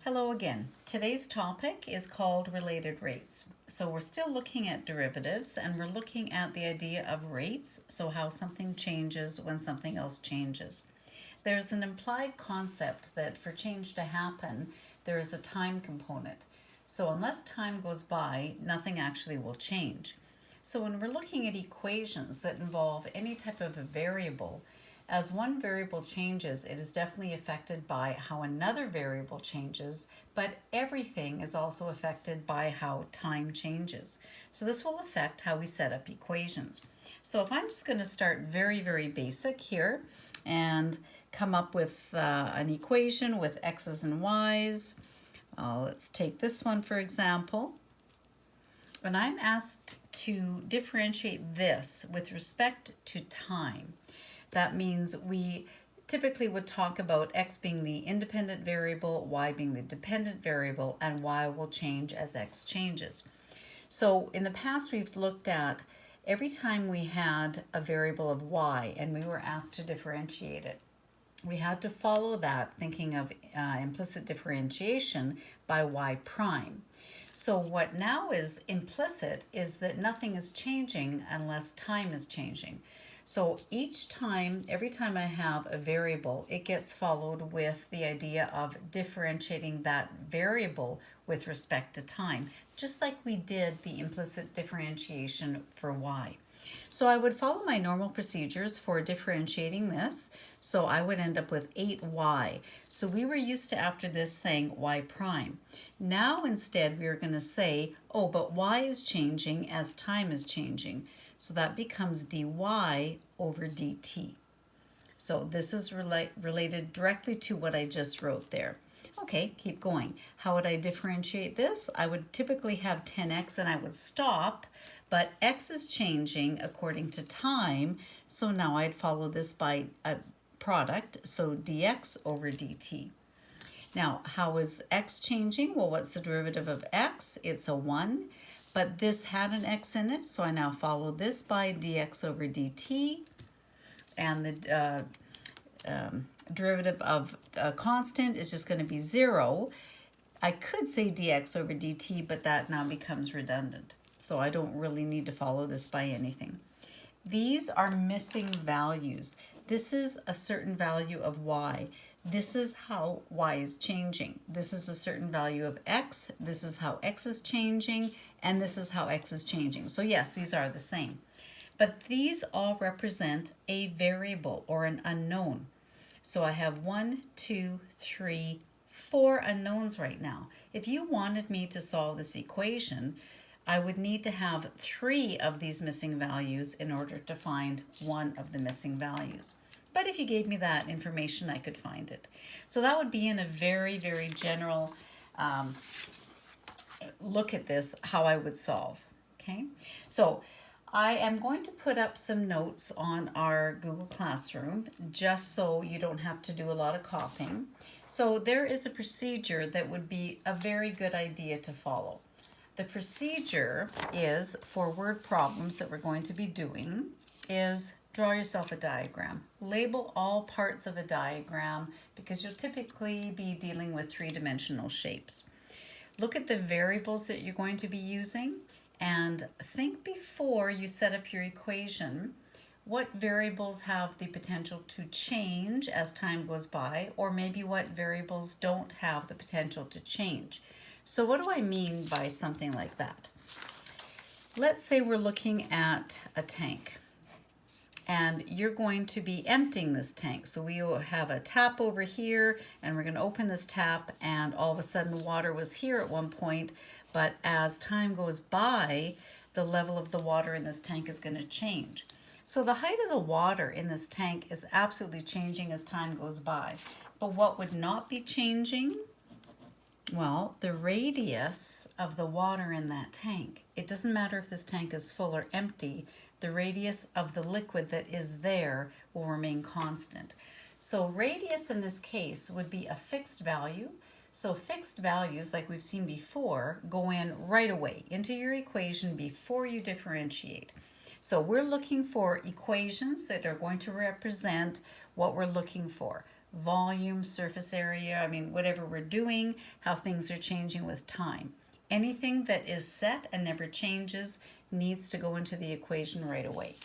Hello again. Today's topic is called related rates. So we're still looking at derivatives and we're looking at the idea of rates, so how something changes when something else changes. There's an implied concept that for change to happen, there is a time component. So unless time goes by, nothing actually will change. So when we're looking at equations that involve any type of a variable, as one variable changes, it is definitely affected by how another variable changes, but everything is also affected by how time changes. So this will affect how we set up equations. So if I'm just going to start very basic here and come up with an equation with x's and y's. Let's take this one for example. When I'm asked to differentiate this with respect to time, that means we typically would talk about x being the independent variable, y being the dependent variable, and y will change as x changes. So in the past, we've looked at every time we had a variable of y and we were asked to differentiate it, we had to follow that thinking of implicit differentiation by y prime. So what now is implicit is that nothing is changing unless time is changing. So each time, every time I have a variable, it gets followed with the idea of differentiating that variable with respect to time, just like we did the implicit differentiation for y. So I would follow my normal procedures for differentiating this. So I would end up with 8y. So we were used to after this saying y prime. Now instead we are going to say, oh, but y is changing as time is changing. So that becomes dy over dt. So this is related directly to what I just wrote there. Okay, keep going. How would I differentiate this? I would typically have 10x and I would stop, but x is changing according to time, so now I'd follow this by a product, so dx over dt. Now, how is x changing? Well, what's the derivative of x? It's a 1, but this had an x in it, so I now follow this by dx over dt, and the derivative of a constant is just going to be 0. I could say dx over dt, but that now becomes redundant. So I don't really need to follow this by anything. These are missing values. This is a certain value of y. This is how y is changing. This is a certain value of x. This is how x is changing. And this is how x is changing. So yes, these are the same. But these all represent a variable or an unknown. So I have 1, 2, 3, 4 unknowns right now. If you wanted me to solve this equation, I would need to have 3 of these missing values in order to find one of the missing values. But if you gave me that information, I could find it. So that would be in a very general look at this, how I would solve. Okay, so I am going to put up some notes on our Google Classroom just so you don't have to do a lot of copying. So there is a procedure that would be a very good idea to follow. The procedure is for word problems that we're going to be doing is draw yourself a diagram. Label all parts of a diagram because you'll typically be dealing with three-dimensional shapes. Look at the variables that you're going to be using and think before you set up your equation what variables have the potential to change as time goes by, or maybe what variables don't have the potential to change. So what do I mean by something like that? Let's say we're looking at a tank and you're going to be emptying this tank. So we will have a tap over here and we're going to open this tap and all of a sudden water was here at one point, but as time goes by, the level of the water in this tank is going to change. So the height of the water in this tank is absolutely changing as time goes by. But what would not be changing? Well, the radius of the water in that tank. It doesn't matter if this tank is full or empty, the radius of the liquid that is there will remain constant. So radius in this case would be a fixed value. So fixed values, like we've seen before, go in right away into your equation before you differentiate. So we're looking for equations that are going to represent what we're looking for. volume, surface area, I mean, whatever we're doing, how things are changing with time. Anything that is set and never changes needs to go into the equation right away.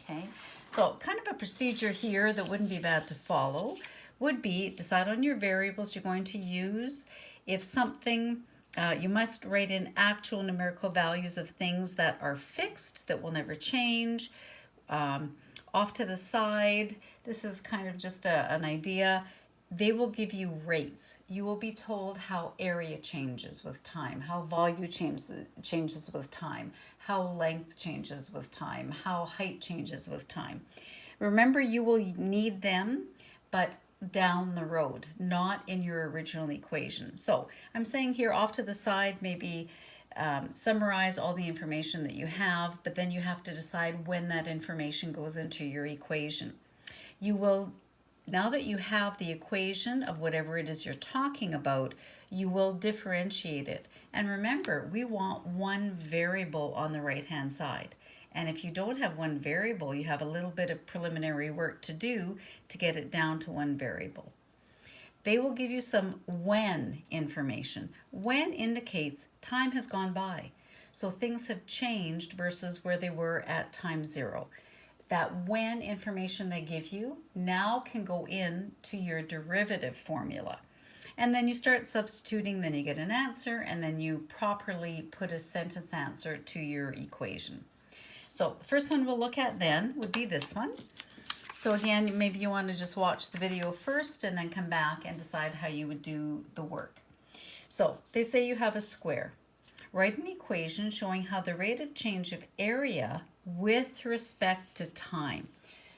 Okay, so kind of a procedure here that wouldn't be bad to follow would be decide on your variables you're going to use. If something, you must write in actual numerical values of things that are fixed, that will never change. Off to the side, this is kind of just an idea. They will give you rates. You will be told how area changes with time, how volume changes with time, how length changes with time, how height changes with time. Remember, you will need them, but down the road, not in your original equation. So I'm saying here off to the side, maybe summarize all the information that you have, but then you have to decide when that information goes into your equation. You will, now that you have the equation of whatever it is you're talking about, you will differentiate it. And remember, we want one variable on the right-hand side. And if you don't have one variable, you have a little bit of preliminary work to do to get it down to one variable. They will give you some when information. When indicates time has gone by. So things have changed versus where they were at time zero. That when information they give you now can go into your derivative formula. And then you start substituting, then you get an answer, and then you properly put a sentence answer to your equation. So the first one we'll look at then would be this one. So again, maybe you want to just watch the video first and then come back and decide how you would do the work. So they say you have a square. Write an equation showing how the rate of change of area with respect to time.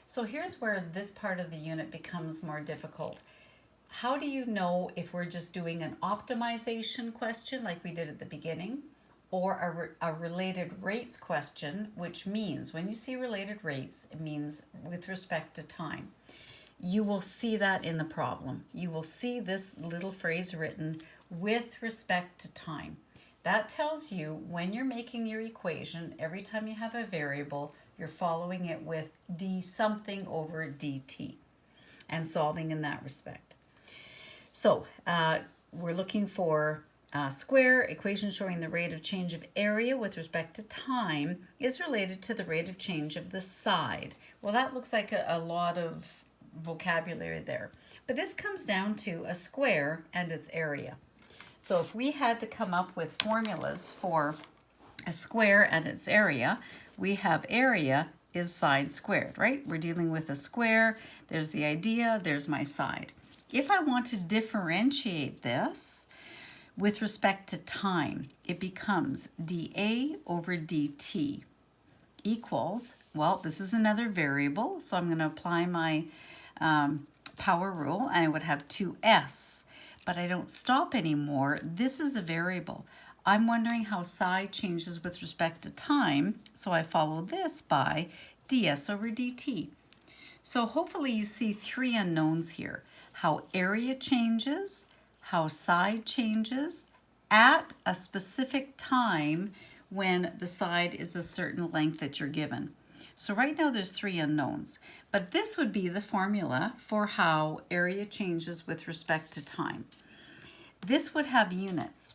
So here's where this part of the unit becomes more difficult. How do you know if we're just doing an optimization question like we did at the beginning, or a related rates question, which means when you see related rates, it means with respect to time. You will see that in the problem. You will see this little phrase written with respect to time. That tells you when you're making your equation, every time you have a variable, you're following it with d something over dt and solving in that respect. So we're looking for square equation showing the rate of change of area with respect to time is related to the rate of change of the side. Well, that looks like a lot of vocabulary there. But this comes down to a square and its area. So if we had to come up with formulas for a square and its area, we have area is side squared, right? We're dealing with a square. There's the idea, there's my side. If I want to differentiate this with respect to time, it becomes dA over dt equals, well, this is another variable, so I'm going to apply my power rule, and I would have 2s, but I don't stop anymore. This is a variable. I'm wondering how side changes with respect to time, so I follow this by ds over dt. So hopefully you see three unknowns here. How area changes, how side changes at a specific time when the side is a certain length that you're given. So right now there's three unknowns, but this would be the formula for how area changes with respect to time. This would have units.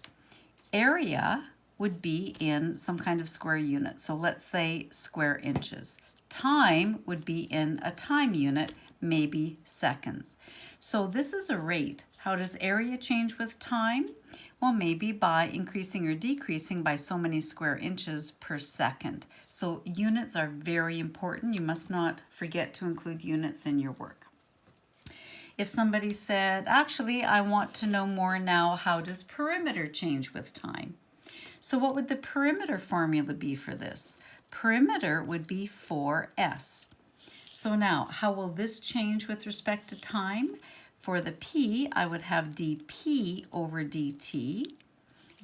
Area would be in some kind of square unit. So let's say square inches. Time would be in a time unit, maybe seconds. So this is a rate. How does area change with time? Well, maybe by increasing or decreasing by so many square inches per second. So units are very important. You must not forget to include units in your work. If somebody said, actually, I want to know more now, how does perimeter change with time? So what would the perimeter formula be for this? Perimeter would be 4s. So now, how will this change with respect to time? For the p, I would have dp over dt.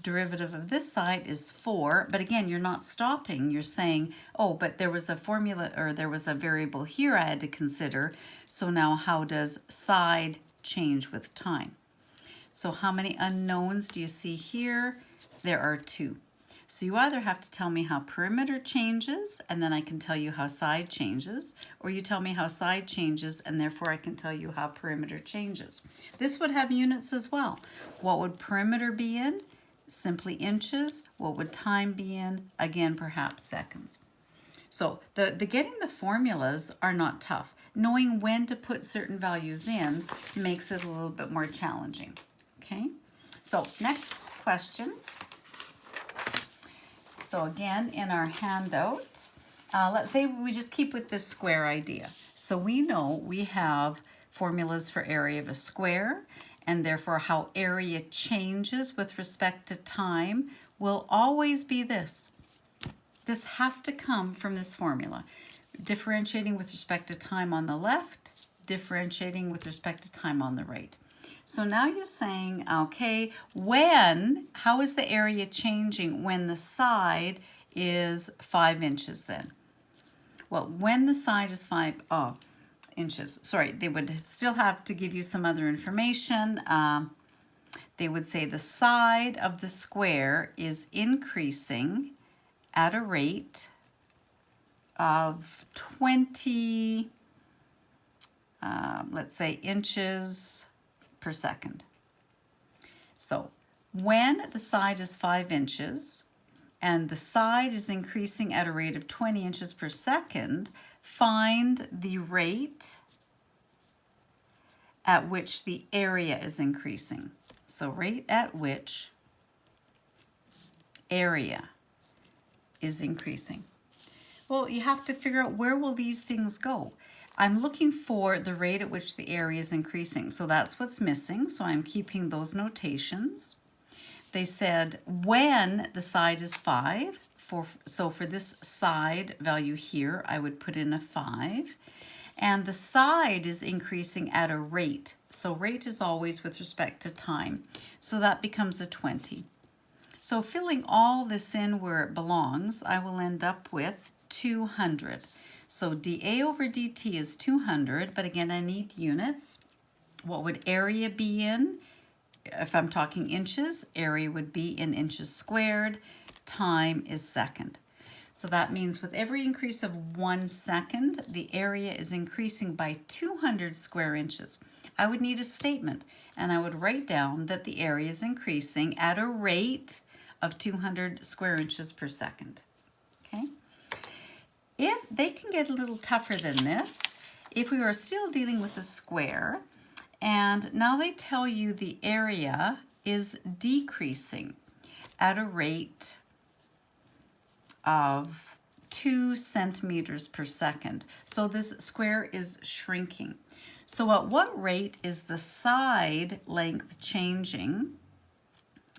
Derivative of this side is 4, but again, you're not stopping. You're saying, oh, but there was a formula, or there was a variable here I had to consider. So now how does side change with time? So how many unknowns do you see here? There are 2. So you either have to tell me how perimeter changes, and then I can tell you how side changes, or you tell me how side changes, and therefore I can tell you how perimeter changes. This would have units as well. What would perimeter be in? Simply inches. What would time be in? Again, perhaps seconds. So the getting the formulas are not tough. Knowing when to put certain values in makes it a little bit more challenging. Okay, so next question. So again, in our handout, let's say we just keep with this square idea. So we know we have formulas for area of a square, and therefore how area changes with respect to time will always be this. This has to come from this formula. Differentiating with respect to time on the left, differentiating with respect to time on the right. So now you're saying, okay, how is the area changing when the side is 5 inches then? Well, when the side is 5 inches, sorry, they would still have to give you some other information. They would say the side of the square is increasing at a rate of 20, let's say, inches per second. So when the side is 5 inches and the side is increasing at a rate of 20 inches per second, find the rate at which the area is increasing. So rate at which area is increasing. Well, you have to figure out where will these things go. I'm looking for the rate at which the area is increasing. So that's what's missing. So I'm keeping those notations. They said when the side is 5, so for this side value here, I would put in a 5. And the side is increasing at a rate. So rate is always with respect to time. So that becomes a 20. So filling all this in where it belongs, I will end up with 200. So dA over dt is 200, but again, I need units. What would area be in? If I'm talking inches, area would be in inches squared. Time is second. So that means with every increase of 1 second, the area is increasing by 200 square inches. I would need a statement, and I would write down that the area is increasing at a rate of 200 square inches per second. Okay? If they can get a little tougher than this, if we are still dealing with a square, and now they tell you the area is decreasing at a rate of 2 centimeters per second. So this square is shrinking. So at what rate is the side length changing?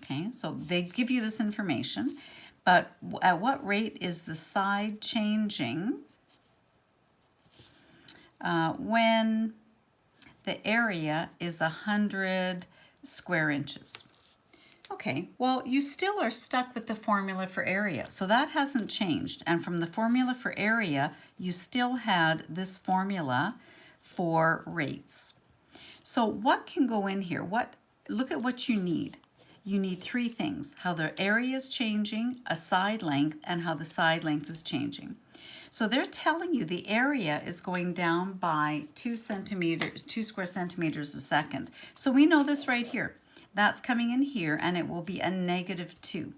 Okay, so they give you this information, but at what rate is the side changing when the area is 100 square inches? Okay, well, you still are stuck with the formula for area, so that hasn't changed. And from the formula for area, you still had this formula for rates. So what can go in here? Look at what you need. You need 3 things: how the area is changing, a side length, and how the side length is changing. So they're telling you the area is going down by 2 square centimeters a second. So we know this right here. That's coming in here, and it will be a -2.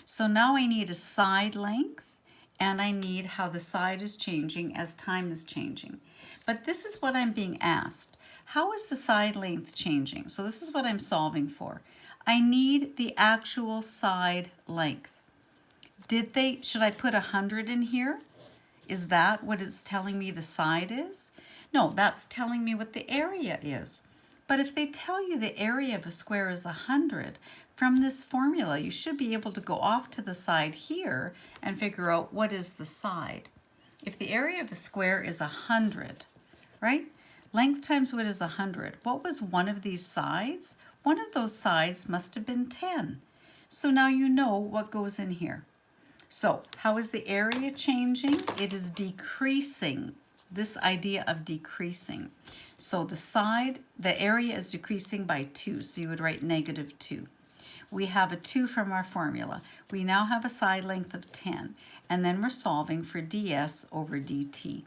So now I need a side length, and I need how the side is changing as time is changing. But this is what I'm being asked. How is the side length changing? So this is what I'm solving for. I need the actual side length. Should I put 100 in here? Is that what it's telling me the side is? No, that's telling me what the area is. But if they tell you the area of a square is 100, from this formula, you should be able to go off to the side here and figure out what is the side. If the area of a square is 100, right? Length times width is 100. What was one of these sides? One of those sides must have been 10. So now you know what goes in here. So how is the area changing? It is decreasing. This idea of decreasing. So the area is decreasing by 2. So you would write -2. We have a 2 from our formula. We now have a side length of 10, and then we're solving for ds over dt.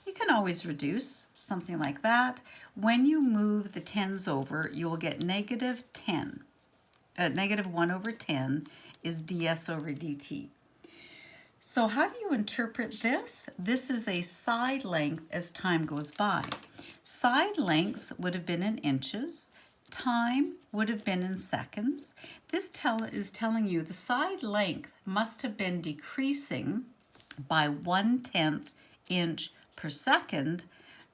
You can always reduce, something like that. When you move the 10s over, you will get negative 10. Negative 1 over 10 is ds over dt. So how do you interpret this? This is a side length as time goes by. Side lengths would have been in inches. Time would have been in seconds. This is telling you the side length must have been decreasing by 1/10 inch per second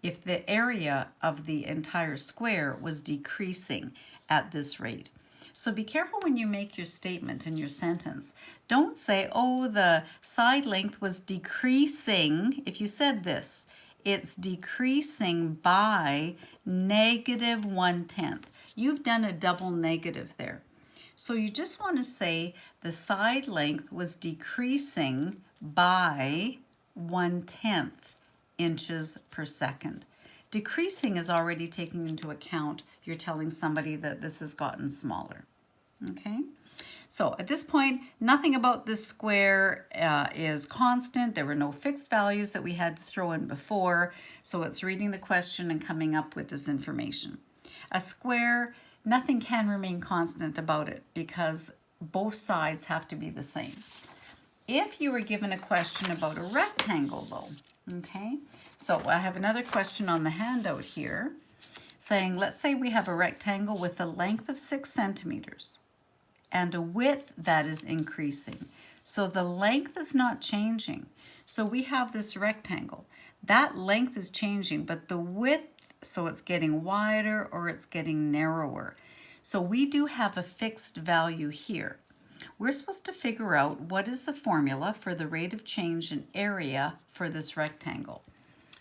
if the area of the entire square was decreasing at this rate. So be careful when you make your statement in your sentence. Don't say, oh, the side length was decreasing. If you said this, it's decreasing by negative 1/10. You've done a double negative there. So you just want to say the side length was decreasing by 1/10 inches per second. Decreasing is already taking into account you're telling somebody that this has gotten smaller. Okay? So at this point, nothing about this square is constant. There were no fixed values that we had to throw in before. So it's reading the question and coming up with this information. A square, nothing can remain constant about it because both sides have to be the same. If you were given a question about a rectangle though, okay? So I have another question on the handout here saying, let's say we have a rectangle with a length of 6 centimeters and a width that is increasing. So the length is not changing. So we have this rectangle. That length is changing, but the width, so it's getting wider or it's getting narrower. So we do have a fixed value here. We're supposed to figure out what is the formula for the rate of change in area for this rectangle.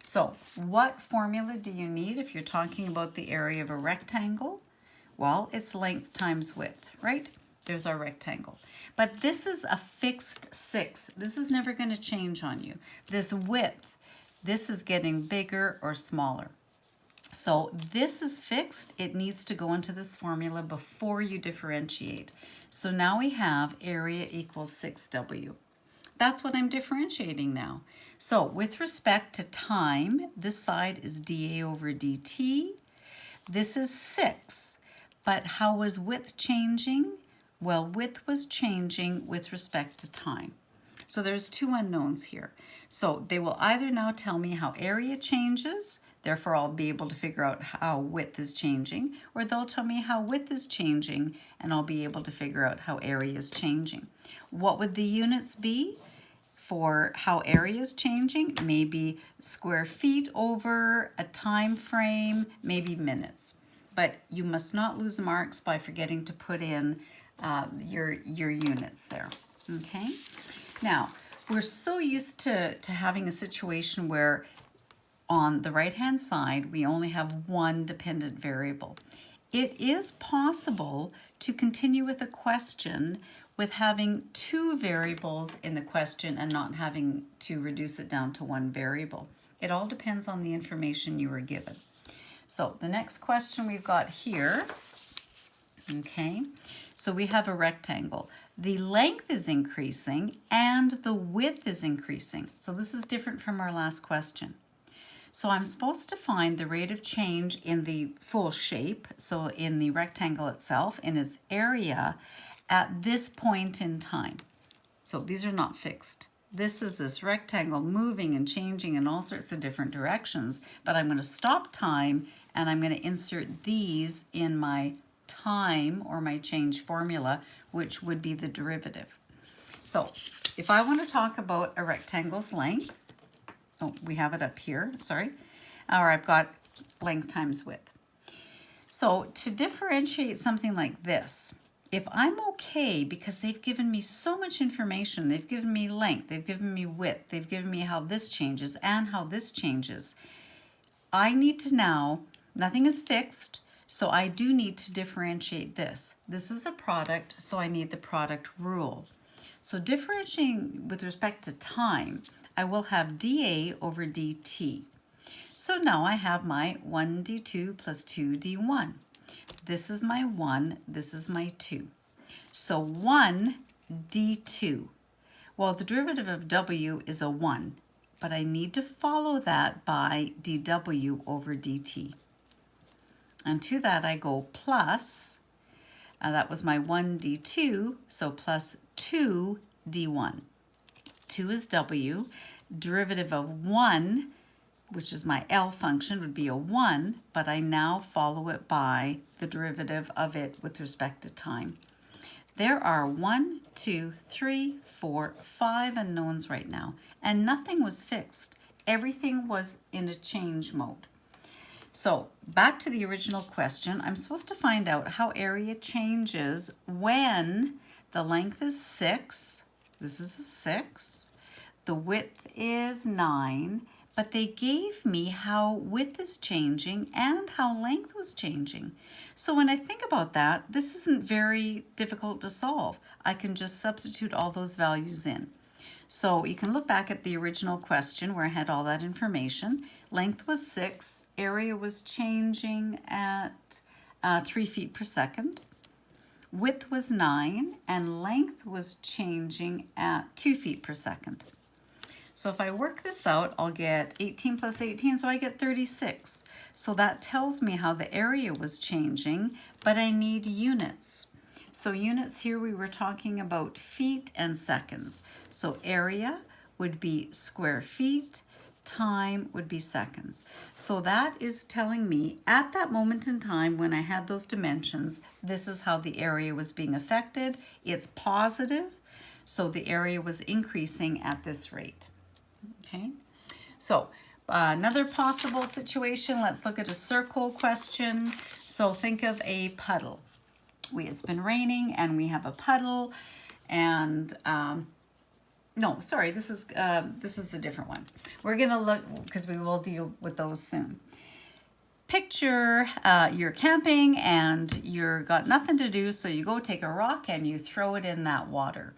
So what formula do you need if you're talking about the area of a rectangle? Well, it's length times width, right? There's our rectangle. But this is a fixed 6. This is never going to change on you. This width, this is getting bigger or smaller. So this is fixed. It needs to go into this formula before you differentiate. So now we have area equals 6W. That's what I'm differentiating now. So with respect to time, this side is dA over dt. This is 6. But how was width changing? Well, width was changing with respect to time. So there's two unknowns here. So they will either now tell me how area changes, therefore I'll be able to figure out how width is changing, or they'll tell me how width is changing and I'll be able to figure out how area is changing. What would the units be for how area is changing? Maybe square feet over a time frame, maybe minutes. But you must not lose marks by forgetting to put in your units there, okay? Now, we're so used to having a situation where on the right-hand side, we only have one dependent variable. It is possible to continue with a question with having two variables in the question and not having to reduce it down to one variable. It all depends on the information you were given. So the next question we've got here, okay, so we have a rectangle. The length is increasing and the width is increasing. So this is different from our last question. So I'm supposed to find the rate of change in the full shape, so in the rectangle itself, in its area, at this point in time. So these are not fixed. This is this rectangle moving and changing in all sorts of different directions, but I'm going to stop time and I'm going to insert these in my time or my change formula, which would be the derivative. So if I want to talk about a rectangle's length, oh, we have it up here, sorry, or I've got length times width. So to differentiate something like this, if I'm okay, because they've given me so much information, they've given me length, they've given me width, they've given me how this changes and how this changes, I need to now, nothing is fixed, so I do need to differentiate this. This is a product, so I need the product rule. So differentiating with respect to time, I will have dA over dt. So now I have my 1d2 plus 2d1. This is my 1, this is my 2. So 1 d2. Well, the derivative of w is a 1, but I need to follow that by dw over dt. And to that I go plus, that was my 1 d2, so plus 2 d1. 2 is w, derivative of 1, which is my L function, would be a 1, but I now follow it by the derivative of it with respect to time. There are 1, 2, 3, 4, 5 unknowns right now, and nothing was fixed. Everything was in a change mode. So back to the original question, I'm supposed to find out how area changes when the length is 6, this is a 6, the width is 9, but they gave me how width is changing and how length was changing. So when I think about that, this isn't very difficult to solve. I can just substitute all those values in. So you can look back at the original question where I had all that information. Length was 6, area was changing at 3 feet per second. Width was 9, and length was changing at 2 feet per second. So if I work this out, I'll get 18 plus 18, so I get 36. So that tells me how the area was changing, but I need units. So units here, we were talking about feet and seconds. So area would be square feet, time would be seconds. So that is telling me at that moment in time when I had those dimensions, this is how the area was being affected. It's positive, so the area was increasing at this rate. Okay, so another possible situation, let's look at a circle question. So think of a puddle. It's been raining and we have a puddle, and no, sorry, this is a different one. We're gonna look, because we will deal with those soon. Picture you're camping and you're got nothing to do, so you go take a rock and you throw it in that water.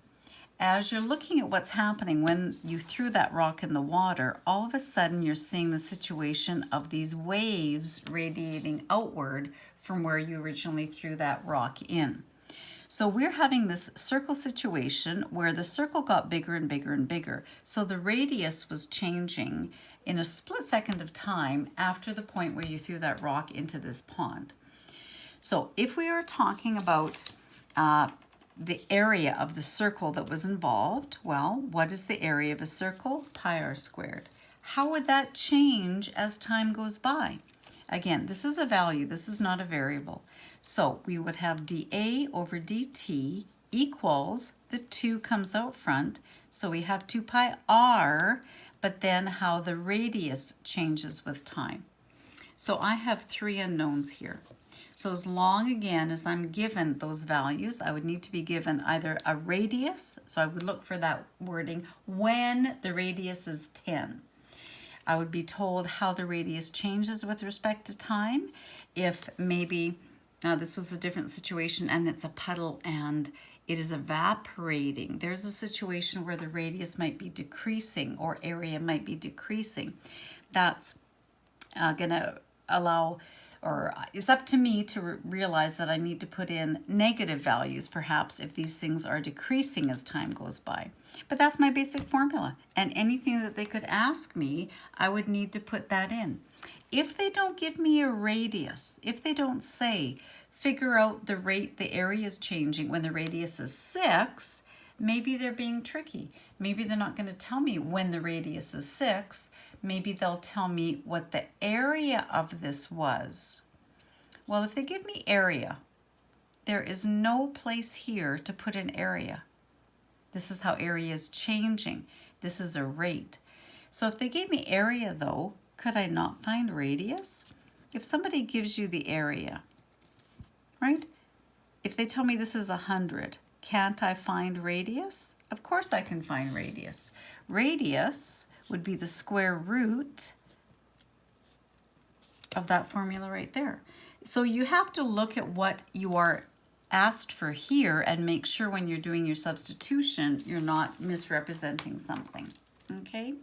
As you're looking at what's happening when you threw that rock in the water, all of a sudden you're seeing the situation of these waves radiating outward from where you originally threw that rock in. So we're having this circle situation where the circle got bigger and bigger and bigger. So the radius was changing in a split second of time after the point where you threw that rock into this pond. So if we are talking about the area of the circle that was involved, well, what is the area of a circle? Pi r squared. How would that change as time goes by? Again, this is a value, this is not a variable. So we would have dA over dt equals, the 2 comes out front, so we have 2 pi r, but then how the radius changes with time. So I have 3 unknowns here. So as long, again, as I'm given those values, I would need to be given either a radius, so I would look for that wording, when the radius is 10. I would be told how the radius changes with respect to time. If maybe this was a different situation and it's a puddle and it is evaporating, there's a situation where the radius might be decreasing or area might be decreasing. That's going to allow, or it's up to me to realize that I need to put in negative values, perhaps, if these things are decreasing as time goes by. But that's my basic formula. And anything that they could ask me, I would need to put that in. If they don't give me a radius, if they don't say, figure out the rate the area is changing when the radius is 6, maybe they're being tricky. Maybe they're not going to tell me when the radius is 6. Maybe they'll tell me what the area of this was. Well, if they give me area, there is no place here to put an area. This is how area is changing. This is a rate. So if they gave me area, though, could I not find radius? If somebody gives you the area, right? If they tell me this is 100, can't I find radius? Of course I can find radius. Radius would be the square root of that formula right there. So you have to look at what you are asked for here and make sure when you're doing your substitution, you're not misrepresenting something, okay?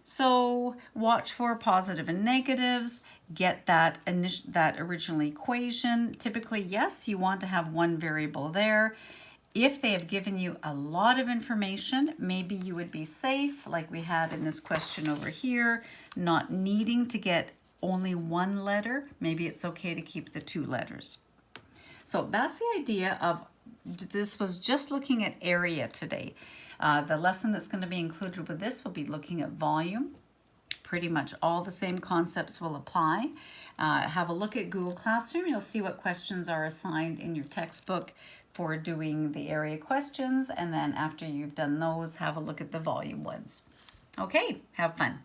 So watch for positive and negatives, get that original equation. Typically, yes, you want to have one variable there. If they have given you a lot of information, maybe you would be safe, like we had in this question over here, not needing to get only one letter. Maybe it's okay to keep the 2 letters. So that's the idea of, this was just looking at area today. The lesson that's going to be included with this will be looking at volume. Pretty much all the same concepts will apply. Have a look at Google Classroom. You'll see what questions are assigned in your textbook for doing the area questions. And then after you've done those, have a look at the volume ones. Okay, have fun.